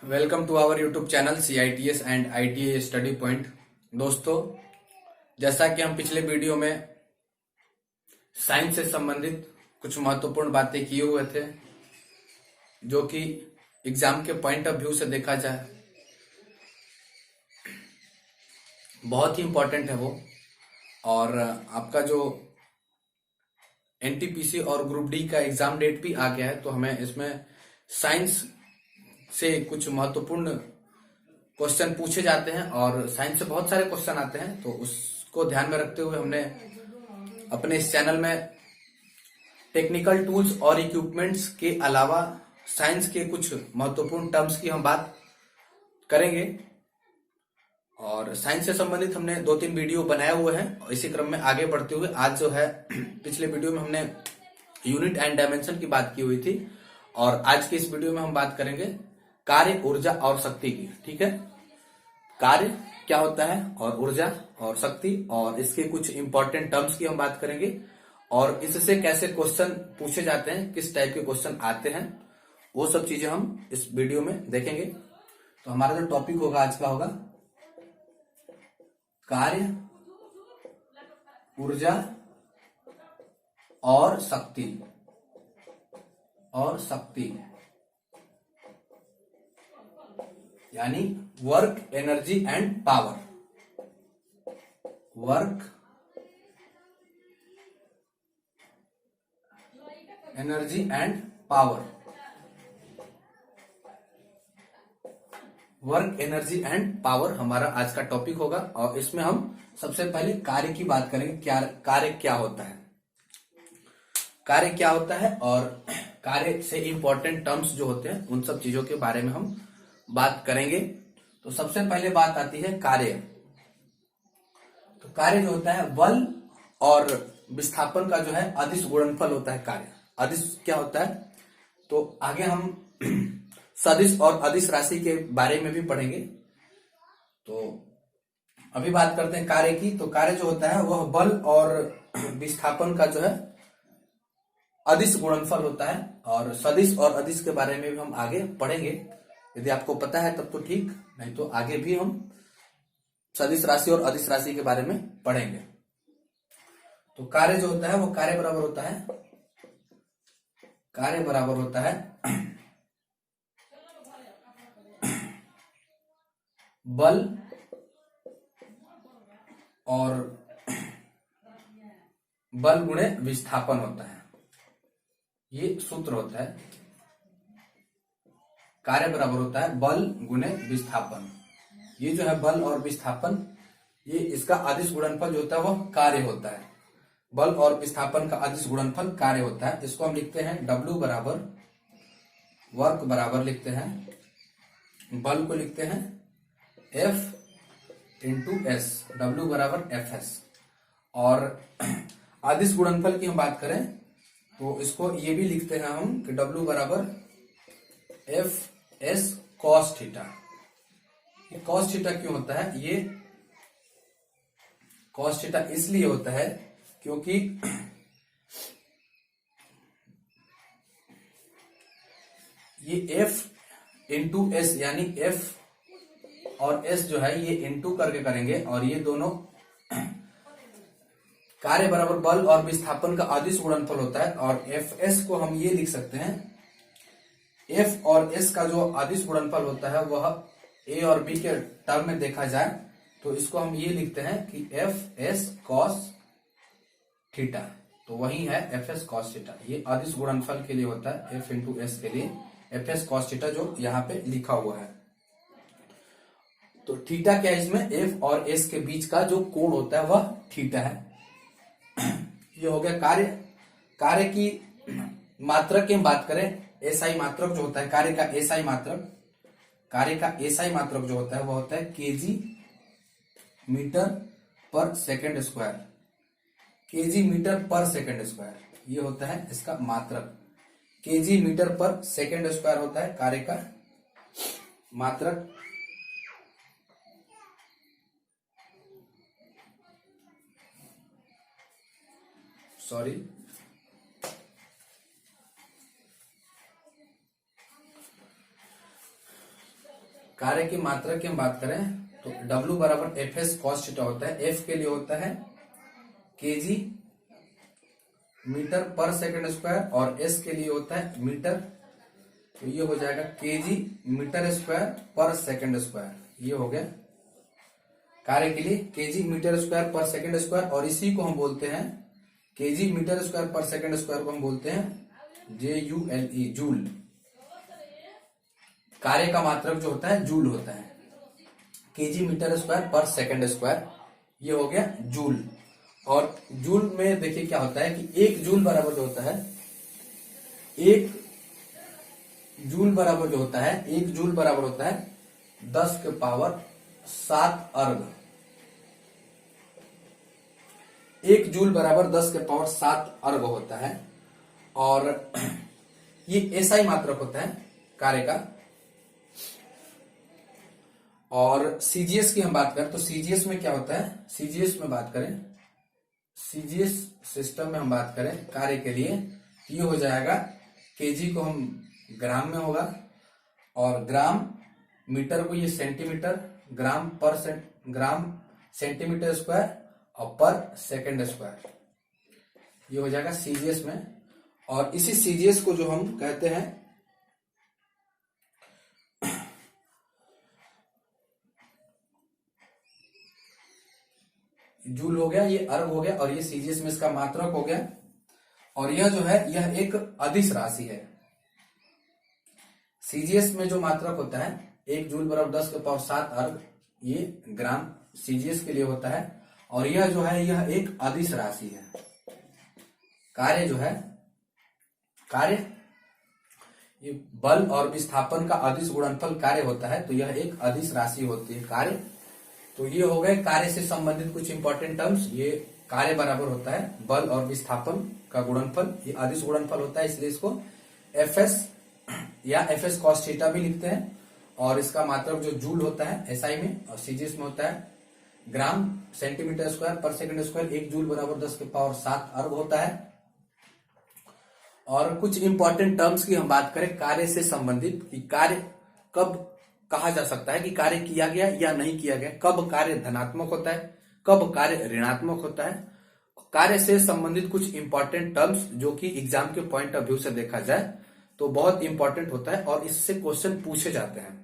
Welcome to our YouTube channel CITS and ITA study point. दोस्तों, जैसा कि हम पिछले वीडियो में साइंस से संबंधित कुछ महत्वपूर्ण बातें किए हुए थे, जो कि एग्जाम के पॉइंट ऑफ व्यू से देखा जाए बहुत ही इंपॉर्टेंट है वो। और आपका जो NTPC और ग्रुप डी का एग्जाम डेट भी आ गया है, तो हमें इसमें साइंस से कुछ महत्वपूर्ण क्वेश्चन पूछे जाते हैं और साइंस से बहुत सारे क्वेश्चन आते हैं। तो उसको ध्यान में रखते हुए हमने अपने इस चैनल में टेक्निकल टूल्स और इक्विपमेंट्स के अलावा साइंस के कुछ महत्वपूर्ण टर्म्स की हम बात करेंगे। और साइंस से संबंधित हमने 2-3 वीडियो बनाए हुए हैं। और इसी क्रम में आगे बढ़ते हुए आज जो है, पिछले वीडियो में हमने यूनिट एंड डायमेंशन की बात की हुई थी, और आज की इस वीडियो में हम बात करेंगे कार्य, ऊर्जा और शक्ति की। ठीक है, कार्य क्या होता है और ऊर्जा और शक्ति, और इसके कुछ इंपॉर्टेंट टर्म्स की हम बात करेंगे, और इससे कैसे क्वेश्चन पूछे जाते हैं, किस टाइप के क्वेश्चन आते हैं, वो सब चीजें हम इस वीडियो में देखेंगे। तो हमारा जो टॉपिक होगा आज का होगा कार्य, ऊर्जा और शक्ति। यानी work, energy and power. Work, energy and power. Work, energy and power हमारा आज का टॉपिक होगा। और इसमें हम सबसे पहले कार्य की बात करेंगे। कार्य क्या होता है, कार्य क्या होता है, और कार्य से इंपॉर्टेंट टर्म्स जो होते हैं उन सब चीजों के बारे में हम बात करेंगे। तो सबसे पहले बात आती है कार्य। तो कार्य जो होता है बल और विस्थापन का जो है अदिश गुणनफल होता है कार्य। अदिश क्या होता है, तो आगे हम सदिश और अदिश राशि के बारे में भी पढ़ेंगे। तो अभी बात करते हैं कार्य की। तो कार्य जो होता है वह बल और विस्थापन का जो है अदिश गुणनफल होता है, और सदिश और अदिश के बारे में भी हम आगे पढ़ेंगे। यदि आपको पता है तब तो ठीक, नहीं तो आगे भी हम सदिश राशि और अदिश राशि के बारे में पढ़ेंगे। तो कार्य जो होता है वो कार्य बराबर होता है बल और बल गुणे विस्थापन होता है। ये सूत्र होता है, कार्य बराबर होता है बल गुणे विस्थापन। ये जो है बल और विस्थापन, ये इसका अदिश गुणनफल जो होता है वह कार्य होता है। बल और विस्थापन का अदिश गुणनफल कार्य होता है। इसको हम लिखते हैं W बराबर वर्क बराबर लिखते हैं, बल को लिखते हैं F इंटू S, W बराबर FS। और अदिश गुणनफल की हम बात करें तो इसको ये भी लिखते हैं हम कि W बराबर FS cos थीटा। ये cos थीटा क्यों होता है, ये cos थीटा इसलिए होता है क्योंकि ये F इंटू S, यानी F और S जो है ये इंटू करके करेंगे, और ये दोनों कार्य बराबर बल और विस्थापन का अदिश गुणनफल होता है। और FS को हम ये लिख सकते हैं, F और S का जो अदिश गुणनफल होता है वह A और B के टर्म में देखा जाए तो इसको हम ये लिखते हैं कि FS cos थीटा। तो वही है FS cos थीटा। ये अदिश गुणनफल के लिए होता है, F इंटू S के लिए FS cos थीटा जो यहाँ पे लिखा हुआ है। तो थीटा क्या है, इसमें F और S के बीच का जो कोण होता है वह थीटा है। ये हो गया कार्य। कार्य की मात्रक की हम बात करें, SI मात्रक जो होता है कार्य का, SI मात्रक जो होता है वह होता है kg मीटर पर सेकेंड स्क्वायर। kg मीटर पर सेकेंड स्क्वायर ये होता है इसका मात्रक। kg मीटर पर सेकेंड स्क्वायर होता है कार्य का मात्रक। सॉरी, कार्य की मात्रा की हम बात करें तो W बराबर एफ एस कॉस थीटा होता है। एफ के लिए होता है केजी मीटर पर सेकंड स्क्वायर और एस के लिए होता है मीटर। तो ये हो जाएगा केजी मीटर स्क्वायर पर सेकंड स्क्वायर। ये हो गया कार्य के लिए केजी मीटर स्क्वायर पर सेकंड स्क्वायर, और इसी को हम बोलते हैं केजी मीटर स्क्वायर पर सेकंड स्क्वायर को हम बोलते हैं JULE, जूल। कार्य का मात्रक जो होता है जूल होता है। केजी मीटर स्क्वायर पर सेकंड स्क्वायर ये हो गया जूल। और जूल में देखिए क्या होता है कि एक जूल बराबर जो होता है, एक जूल बराबर जो होता है, एक जूल बराबर होता है 10 के पावर 7 अर्ग। एक जूल बराबर 10 के पावर 7 अर्ग होता है। और ये एसआई मात्रक होता है कार्य का। और सीजीएस की हम बात करें तो सीजीएस में क्या होता है, सीजीएस में बात करें, सीजीएस सिस्टम में हम बात करें कार्य के लिए, ये हो जाएगा केजी को हम ग्राम में होगा, और ग्राम मीटर को ये सेंटीमीटर, ग्राम सेंटीमीटर स्क्वायर और पर सेकंड स्क्वायर, ये हो जाएगा सीजीएस में। और इसी सीजीएस को जो हम कहते हैं जूल हो गया, ये अर्ग हो गया, और ये सीजीएस में इसका मात्रक हो गया। और यह जो है यह एक अदिश राशि है। सीजीएस में जो मात्रक होता है 1 जूल बराबर 10 के पावर 7 अर्ग, ये ग्राम सीजीएस के लिए होता है। और यह जो है यह एक अदिश राशि है। कार्य जो है, कार्य ये बल और विस्थापन का अदिश गुणनफल कार्य होता है, तो यह एक अदिश राशि होती है कार्य। तो ये हो गए कार्य से संबंधित कुछ इंपॉर्टेंट टर्म्स। ये कार्य बराबर होता है बल और विस्थापन का गुणनफल, ये अदिश गुणनफल होता है, इसलिए इसको एफएस या एफएस कॉस थीटा भी लिखते हैं। और इसका मात्रक जो जूल होता है एसआई में, और सीजीएस में होता है ग्राम सेंटीमीटर स्क्वायर पर सेकंड स्क्वायर। 1 जूल बराबर 10 के पावर 7 अर्ग होता है। और कुछ इंपॉर्टेंट टर्म्स की हम बात करें कार्य से संबंधित, कि कार्य कब कहा जा सकता है कि कार्य किया गया या नहीं किया गया, कब कार्य धनात्मक होता है, कब कार्य ऋणात्मक होता है। कार्य से संबंधित कुछ इंपॉर्टेंट टर्म्स जो कि एग्जाम के पॉइंट ऑफ व्यू से देखा जाए तो बहुत इंपॉर्टेंट होता है, और इससे क्वेश्चन पूछे जाते हैं।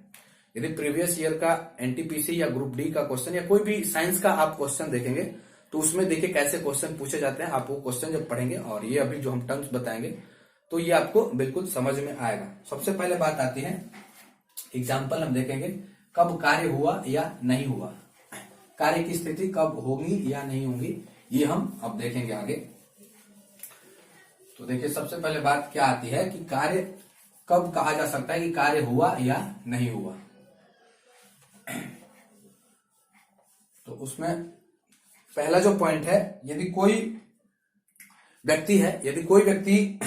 यदि प्रीवियस ईयर का एनटीपीसी या ग्रुप डी का क्वेश्चन या कोई भी साइंस का आप क्वेश्चन देखेंगे तो उसमें देखिए कैसे क्वेश्चन पूछे जाते हैं। आप वो क्वेश्चन जब पढ़ेंगे और ये अभी जो हम टर्म्स बताएंगे तो ये आपको बिल्कुल समझ में आएगा। सबसे पहले बात आती है, एग्जाम्पल हम देखेंगे कब कार्य हुआ या नहीं हुआ, कार्य की स्थिति कब होगी या नहीं होगी, ये हम अब देखेंगे आगे। तो देखिए सबसे पहले बात क्या आती है कि कार्य कब कहा जा सकता है कि कार्य हुआ या नहीं हुआ। तो उसमें पहला जो पॉइंट है, यदि कोई व्यक्ति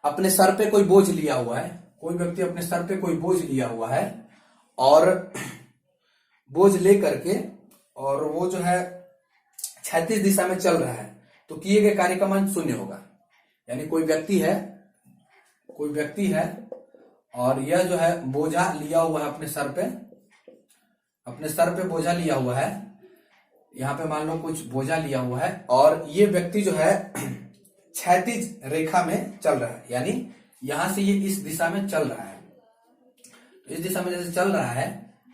अपने सर पे कोई बोझ लिया हुआ है, कोई व्यक्ति अपने सर पे कोई बोझ लिया हुआ है और बोझ ले करके और वो जो है क्षैतिज दिशा में चल रहा है, तो किए गए कार्य का मान 0 होगा। यानी कोई व्यक्ति है और यह जो है बोझा लिया हुआ है अपने सर पे बोझा लिया हुआ है, यहाँ पे मान लो कुछ बोझा लिया हुआ है, और ये व्यक्ति जो है क्षैतिज रेखा में चल रहा है, यानी यहां से ये इस दिशा में चल रहा है। तो इस दिशा में जैसे चल रहा है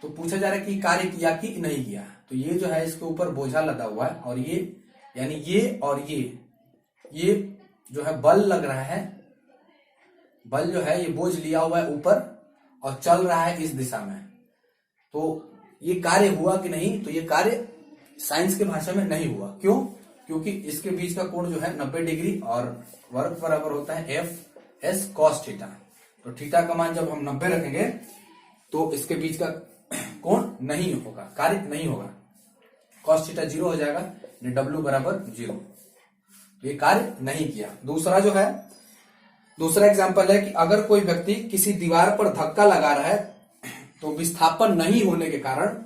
तो पूछा जा रहा है कि कार्य किया कि नहीं किया। तो ये जो है इसके ऊपर बोझा लदा हुआ है, और ये यानी ये और ये जो है बल लग रहा है, बल जो है ये बोझ लिया हुआ है ऊपर और चल रहा है इस दिशा में। तो ये कार्य हुआ कि नहीं, तो ये कार्य साइंस की भाषा में नहीं हुआ। क्यों? क्योंकि इसके बीच का कोण जो है 90 डिग्री और वर्ग बराबर होता है एफ एस कॉस थीटा। तो थीटा का मान जब हम 90 रखेंगे तो इसके बीच का कोण नहीं होगा, कार्य नहीं होगा, कॉस थीटा 0 हो जाएगा, डब्ल्यू बराबर 0। तो ये कार्य नहीं किया। दूसरा एग्जाम्पल है कि अगर कोई व्यक्ति किसी दीवार पर धक्का लगा रहा है तो विस्थापन नहीं होने के कारण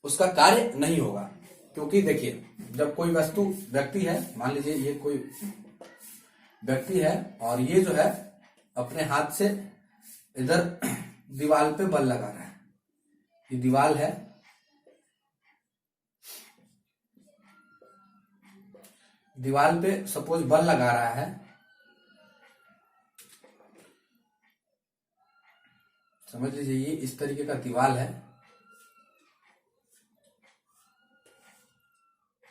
उसका कार्य नहीं होगा। क्योंकि देखिए जब कोई व्यक्ति है, मान लीजिए ये कोई व्यक्ति है और ये जो है अपने हाथ से इधर दीवार पे बल लगा रहा है, ये दीवार है, दीवार पे सपोज बल लगा रहा है, समझ लीजिए ये इस तरीके का दीवार है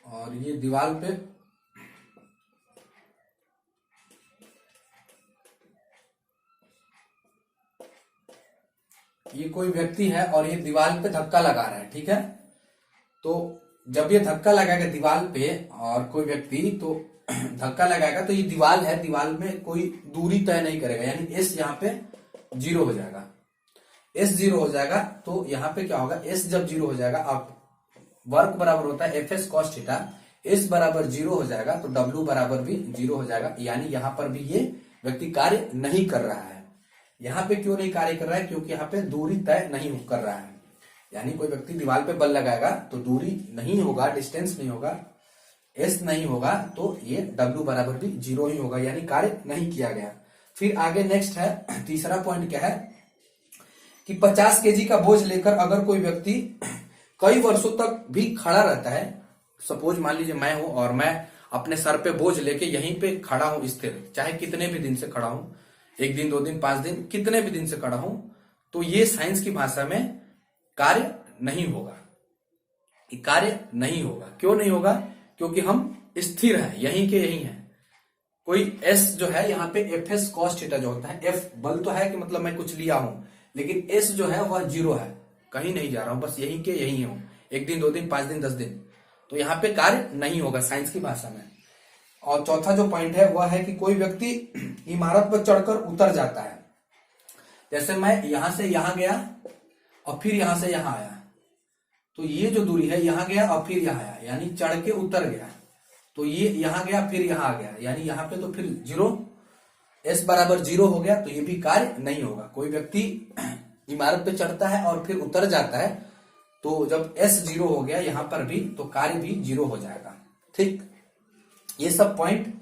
और ये दीवार पे ये कोई व्यक्ति है और ये दीवार पे धक्का लगा रहा है, ठीक है। तो जब ये धक्का लगाएगा दीवार पे और कोई व्यक्ति तो धक्का लगाएगा तो ये दीवार है, दीवार में कोई दूरी तय नहीं करेगा, यानी एस यहाँ पे 0 हो जाएगा। एस 0 हो जाएगा तो यहाँ पे क्या होगा, एस जब 0 हो जाएगा, अब वर्क बराबर होता है F S cos theta, S बराबर 0 हो जाएगा तो डब्ल्यू बराबर भी 0 हो जाएगा, यानी यहाँ पर भी ये व्यक्ति कार्य नहीं कर रहा है। यहाँ पे क्यों नहीं कार्य कर रहा है, क्योंकि यहाँ पे दूरी तय नहीं कर रहा है। यानी कोई व्यक्ति दीवार पे बल लगाएगा तो दूरी नहीं होगा, डिस्टेंस नहीं होगा, एस नहीं होगा, तो ये डब्ल्यू बराबर भी 0 ही होगा, यानी कार्य नहीं किया गया। फिर आगे नेक्स्ट है, तीसरा पॉइंट क्या है कि 50 केजी का बोझ लेकर अगर कोई व्यक्ति कई वर्षों तक भी खड़ा रहता है, सपोज मान लीजिए मैं हूं और मैं अपने सर पे बोझ लेके यहीं पे खड़ा हूं स्थिर, चाहे कितने भी दिन से खड़ा हूं, 1 दिन 2 दिन 5 दिन, कितने भी दिन से खड़ा हूं, तो ये साइंस की भाषा में कार्य नहीं होगा। ये कार्य नहीं होगा, क्यों नहीं होगा, क्योंकि हम स्थिर हैं, यहीं के यहीं हैं। कोई एस जो है यहाँ पे एफ एस कॉस थीटा जो होता है, एफ बल तो है कि मतलब मैं कुछ लिया हूं, लेकिन एस जो है वह 0 है, कहीं नहीं जा रहा हूं, बस यहीं के यहीं हूं, 1 दिन 2 दिन 5 दिन 10 दिन, तो यहाँ पे कार्य नहीं होगा साइंस की भाषा में। और चौथा जो पॉइंट है वह है कि कोई व्यक्ति इमारत पर चढ़कर उतर जाता है, जैसे मैं यहां से यहां गया और फिर यहां से यहां आया, तो ये जो दूरी है यहां गया और फिर यहां आया, यानी चढ़ के उतर गया, तो ये यहां गया फिर यहां आ गया, यानी यहाँ पे तो फिर 0, एस बराबर 0 हो गया, तो ये भी कार्य नहीं होगा। कोई व्यक्ति इमारत पे चढ़ता है और फिर उतर जाता है, तो जब एस 0 हो गया यहां पर भी, तो कार्य भी 0 हो जाएगा। ठीक, ये सब पॉइंट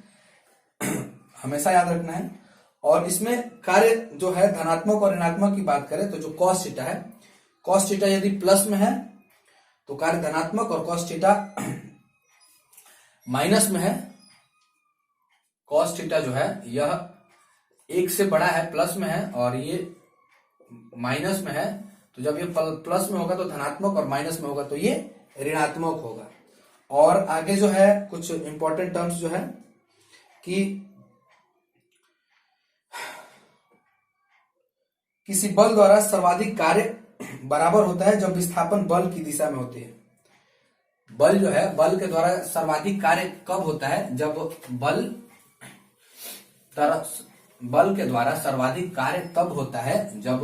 हमेशा याद रखना है। और इसमें कार्य जो है धनात्मक और ऋणात्मक की बात करें तो जो कॉस थीटा है, कॉस थीटा यदि प्लस में है तो कार्य धनात्मक, और कॉस थीटा माइनस में है, कॉस थीटा जो है यह 1 से बड़ा है, प्लस में है, और ये माइनस में है, तो जब ये प्लस में होगा तो धनात्मक और माइनस में होगा तो ये ऋणात्मक होगा। और आगे जो है कुछ इंपॉर्टेंट टर्म्स जो है कि किसी बल द्वारा सर्वाधिक कार्य बराबर होता है जब विस्थापन बल की दिशा में होती है। बल जो है, बल के द्वारा सर्वाधिक कार्य कब होता है, जब बल के द्वारा सर्वाधिक कार्य तब होता है जब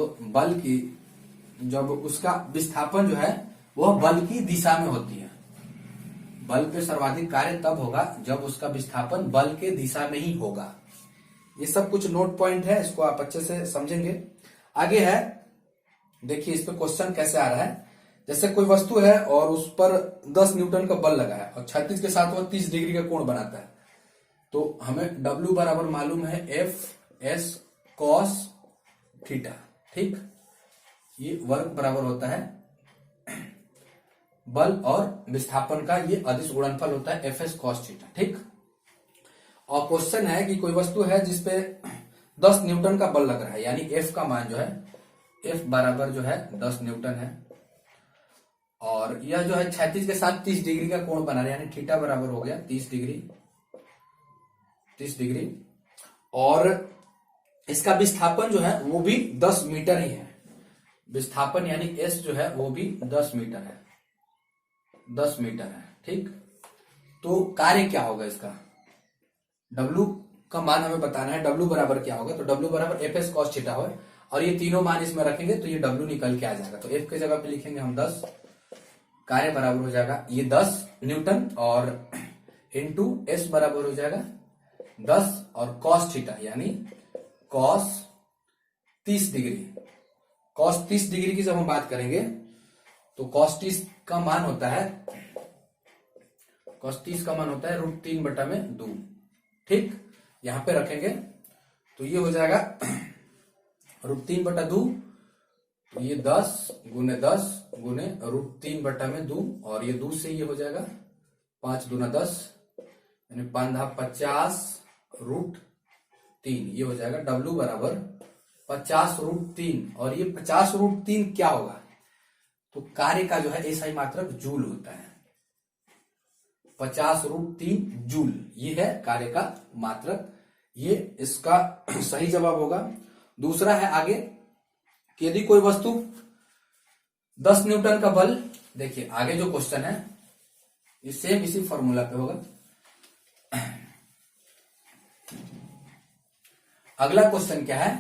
उसका विस्थापन जो है वह बल की दिशा में होती है। बल पे सर्वाधिक कार्य तब होगा जब उसका विस्थापन बल के दिशा में ही होगा। ये सब कुछ नोट पॉइंट है, इसको आप अच्छे से समझेंगे। आगे है, देखिए इस पे क्वेश्चन कैसे आ रहा है। जैसे कोई वस्तु है और उस पर 10 न्यूटन का बल लगा है और क्षैतिज के साथ वह 30 डिग्री का कोण बनाता है, तो हमें W बराबर मालूम है एफ एस कॉस थीटा। ठीक, ये वर्क बराबर होता है बल और विस्थापन का, ये अदिश गुणनफल होता है एफ एस कॉस थीटा। ठीक, और क्वेश्चन है कि कोई वस्तु है जिसपे 10 न्यूटन का बल लग रहा है, यानी एफ का मान जो है, एफ बराबर जो है 10 न्यूटन है, और यह जो है क्षैतिज के साथ 30 डिग्री का कोण बना रहा है, यानी थीटा बराबर हो गया 30 डिग्री, और इसका विस्थापन जो है वो भी 10 मीटर ही है। विस्थापन यानी एस जो है वो भी 10 मीटर है, 10 मीटर है। ठीक, तो कार्य क्या होगा इसका, W का मान हमें बताना है, W बराबर क्या होगा, तो W बराबर एफ एस कॉस थीटा हो, और ये तीनों मान इसमें रखेंगे तो ये W निकल के आ जाएगा। तो F की जगह पे लिखेंगे हम 10, कार्य बराबर हो जाएगा ये 10 न्यूटन, और इंटू एस बराबर हो जाएगा 10 और कॉस थीटा यानी कॉस 30 डिग्री। कॉस 30 डिग्री की जब हम बात करेंगे तो कॉस 30 का मान होता है, कॉस 30 का मान होता है √3/2। ठीक, यहां पे रखेंगे तो ये हो जाएगा √3/2, ये 10 गुने 10 गुने √3/2 और ये 2 से ये हो जाएगा 5 दूना 10 यानी 5×50 √3 ये हो जाएगा W बराबर 50 √3। और ये 50 √3 क्या होगा? तो कार्य का जो है एसआई मात्रक जूल होता है। 50 √3 जूल ये है कार्य का मात्रक। ये इसका सही जवाब होगा। दूसरा है आगे कि यदि कोई वस्तु 10 न्यूटन का बल, देखिए आगे जो क्वेश्चन है ये सेम इसी फॉर्मूला पे होगा। अगला क्वेश्चन क्या है?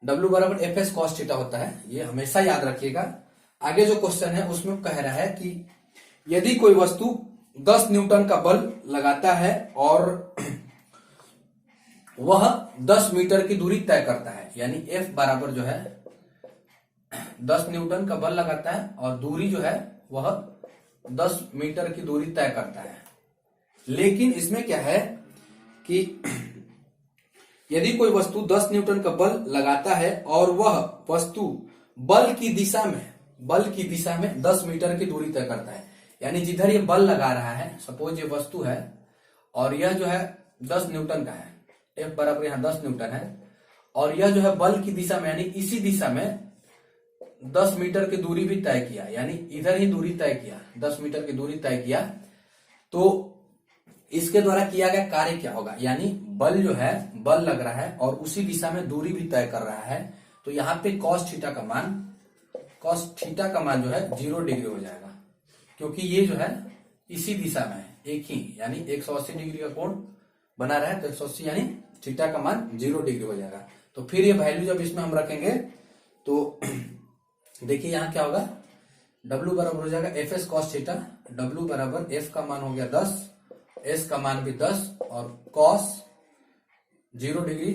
W बराबर FS cos थीटा होता है, ये हमेशा याद रखिएगा। आगे जो क्वेश्चन है उसमें कह रहा है कि यदि कोई वस्तु 10 न्यूटन का बल लगाता है और वह 10 मीटर की दूरी तय करता है, यानी F बराबर जो है 10 न्यूटन का बल लगाता है और दूरी जो है वह 10 मीटर की दूरी तय करता है। लेकिन इसमें क्या है कि यदि कोई वस्तु 10 न्यूटन का बल लगाता है और वह वस्तु बल की दिशा में 10 मीटर की दूरी तय करता है, यानी जिधर ये बल लगा रहा है, सपोज ये वस्तु है और यह जो है 10 न्यूटन का है, F बराबर यहां 10 न्यूटन है, और यह जो है बल की दिशा में यानी इसी दिशा में 10 मीटर की दूरी भी तय किया, यानी इधर ही दूरी तय किया, 10 मीटर की दूरी तय किया, तो इसके द्वारा किया गया कार्य क्या होगा? यानी बल जो है, बल लग रहा है और उसी दिशा में दूरी भी तय कर रहा है, तो यहाँ पे cos थीटा का मान जो है 0 डिग्री हो जाएगा, क्योंकि ये जो है इसी दिशा में है, एक ही, यानी 180 डिग्री का कोण बना रहा है, तो 180 यानी थीटा का मान 0 डिग्री हो जाएगा। तो फिर ये वैल्यू जब इसमें हम रखेंगे तो देखिए यहाँ क्या होगा, W बराबर हो जाएगा FS cos थीटा, W बराबर F का मान हो गया 10, S का मान भी 10 और cos 0 डिग्री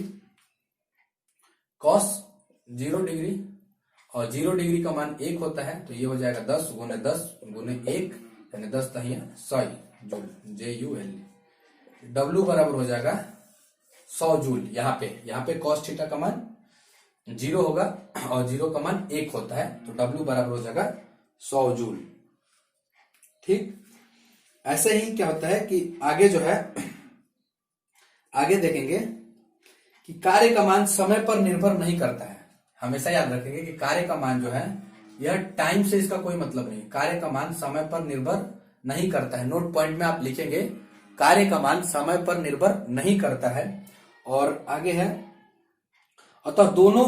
और 0 डिग्री का मान 1 होता है, तो ये हो जाएगा 10 गुने 10 गुने 1 यानी 10 तहिया 100 जूल, JUL। W बराबर हो जाएगा 100 जूल। यहाँ पे cos थीटा का मान 0 होगा और 0 का मान 1 होता है, तो W बराबर हो जाएगा 100 जूल। ठीक, ऐसे ही क्या होता है कि आगे जो है, आगे देखेंगे कि कार्य का मान समय पर निर्भर नहीं करता है। हमेशा याद रखेंगे कि कार्य का मान जो है यह टाइम से इसका कोई मतलब नहीं, कार्य का मान समय पर निर्भर नहीं करता है। नोट पॉइंट में आप लिखेंगे कार्य का मान समय पर निर्भर नहीं करता है। और आगे है अतः दोनों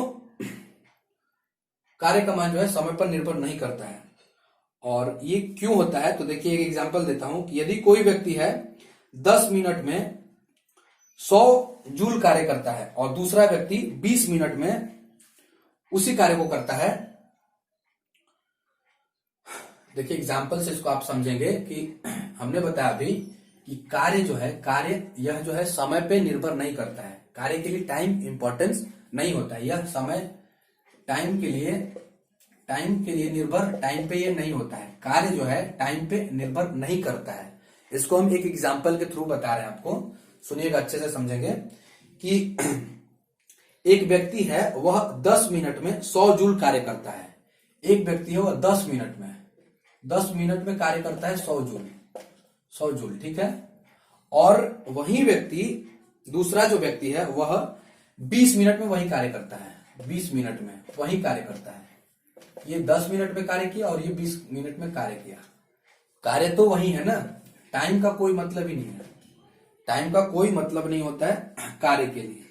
कार्य का मान जो है समय पर निर्भर नहीं करता है। और ये क्यों होता है? तो देखिए एक एग्जांपल देता हूं कि यदि कोई व्यक्ति है 10 मिनट में 100 जूल कार्य करता है और दूसरा व्यक्ति 20 मिनट में उसी कार्य को करता है। देखिए एग्जांपल से इसको आप समझेंगे कि हमने बताया अभी कि कार्य जो है, यह जो है समय पे निर्भर नहीं करता है। कार्य के लिए टाइम इंपॉर्टेंस नहीं होता है, यह समय टाइम के लिए निर्भर, टाइम पे ये नहीं होता है। कार्य जो है टाइम पे निर्भर नहीं करता है। इसको हम एक एग्जांपल के थ्रू बता रहे हैं आपको, सुनिएगा, अच्छे से समझेंगे कि एक व्यक्ति है वह 10 मिनट में 100 जूल कार्य करता है। एक व्यक्ति है वह 10 मिनट में कार्य करता है 100 जूल, ठीक है। और वही व्यक्ति, दूसरा जो व्यक्ति है वह 20 मिनट में वही कार्य करता है, 20 मिनट में वही कार्य करता है। ये 10 मिनट में कार्य किया और ये 20 मिनट में कार्य किया। कार्य तो वही है ना, टाइम का कोई मतलब ही नहीं है, टाइम का कोई मतलब नहीं होता है कार्य के लिए।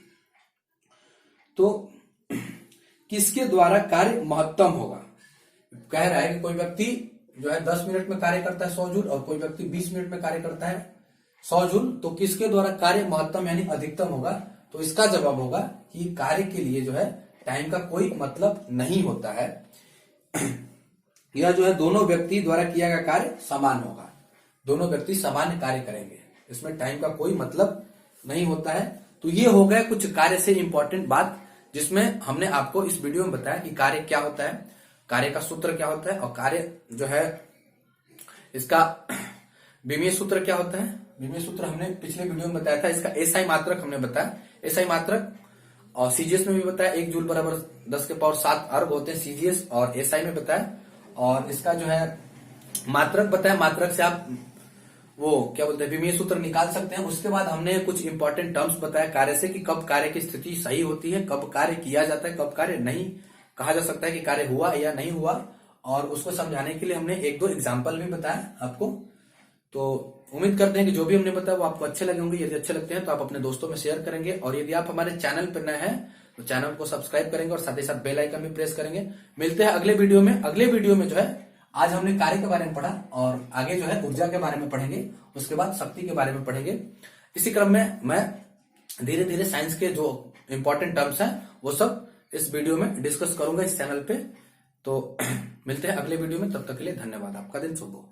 तो किसके द्वारा कार्य महत्तम होगा? कह रहा है कि कोई व्यक्ति जो है 10 मिनट में कार्य करता है 100 जूल और कोई व्यक्ति 20 मिनट में कार्य करता है 100 जूल, तो किसके द्वारा कार्य महत्तम यानी अधिकतम होगा? तो इसका जवाब होगा कि कार्य के लिए जो है टाइम का कोई मतलब नहीं होता है। यह जो है दोनों व्यक्ति द्वारा किया गया कार्य समान होगा, दोनों व्यक्ति समान कार्य करेंगे, इसमें टाइम का कोई मतलब नहीं होता है। तो ये हो गया कुछ कार्य से इंपॉर्टेंट बात, जिसमें हमने आपको इस वीडियो में बताया कि कार्य क्या होता है, कार्य का सूत्र क्या होता है और कार्य जो है इसका विमीय सूत्र क्या होता है। विमीय सूत्र हमने पिछले वीडियो में बताया था, इसका एसआई मात्रक हमने बताया। एसआई मात्रक और सीजीएस में भी बताया 1 जूल बराबर 10⁻7 अर्ग होते हैं सीजीएस, और एसआई में बताया। और इसका जो है मात्रक बताया, मात्रक से आप वो क्या बोलते हैं विमीय सूत्र निकाल सकते हैं। उसके बाद हमने कुछ इंपॉर्टेंट टर्म्स बताया कार्य से, कि कब कार्य की स्थिति सही होती है, कब कार्य किया जाता है, कब कार्य नहीं कहा जा सकता है कि कार्य हुआ या नहीं हुआ। और उसको समझाने के लिए हमने 1-2 एग्जाम्पल भी बताया आपको। तो उम्मीद करते हैं कि जो भी हमने बताया वो आपको अच्छे लगे होंगे। यदि अच्छे लगते हैं तो आप अपने दोस्तों में शेयर करेंगे, और यदि आप हमारे चैनल पर नए हैं तो चैनल को सब्सक्राइब करेंगे और साथ ही साथ बेल आइकन भी प्रेस करेंगे। मिलते हैं अगले वीडियो में। अगले वीडियो में जो है आज हमने कार्य के बारे में पढ़ा, और आगे जो है ऊर्जा के बारे में पढ़ेंगे, उसके बाद शक्ति के बारे में पढ़ेंगे। इसी क्रम में मैं धीरे धीरे साइंस के जो इंपॉर्टेंट टर्म्स हैं वो सब इस वीडियो में डिस्कस करूंगा इस चैनल पे। तो मिलते हैं अगले वीडियो में, तब तक के लिए धन्यवाद। आपका दिन शुभ हो।